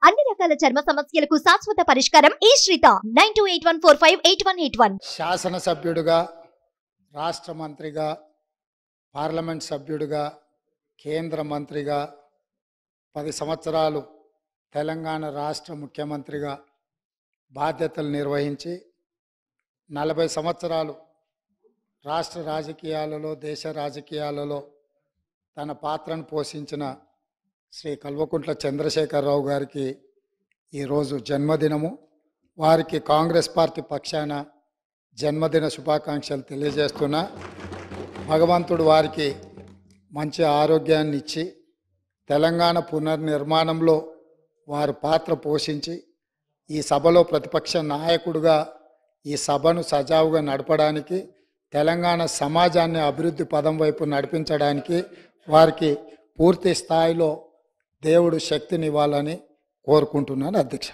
అన్ని రకాల చర్మ సమస్యలకు శాశ్వత పరిష్కారం ఈ శ్రీత 9281458181. శాసనసభ్యుడిగా, రాష్ట్ర మంత్రిగా, పార్లమెంట్ సభ్యుడిగా, కేంద్ర మంత్రిగా 10 సంవత్సరాలు తెలంగాణ రాష్ట్ర ముఖ్యమంత్రిగా బాధ్యతలు నిర్వహించి 40 సంవత్సరాలు రాష్ట్ర రాజకీయాలలో, దేశ రాజకీయాలలో తన పాత్రను పోషించిన శ్రీ కల్వకుంట్ల చంద్రశేఖరరావు గారికి ఈరోజు జన్మదినము. వారికి కాంగ్రెస్ పార్టీ పక్షాన జన్మదిన శుభాకాంక్షలు తెలియజేస్తున్నా. భగవంతుడు వారికి మంచి ఆరోగ్యాన్ని ఇచ్చి తెలంగాణ పునర్నిర్మాణంలో వారు పాత్ర పోషించి ఈ సభలో ప్రతిపక్ష నాయకుడిగా ఈ సభను సజావుగా నడపడానికి, తెలంగాణ సమాజాన్ని అభివృద్ధి పదం వైపు నడిపించడానికి వారికి పూర్తి స్థాయిలో దేవుడు శక్తినివ్వాలని కోరుకుంటున్నాను అధ్యక్ష.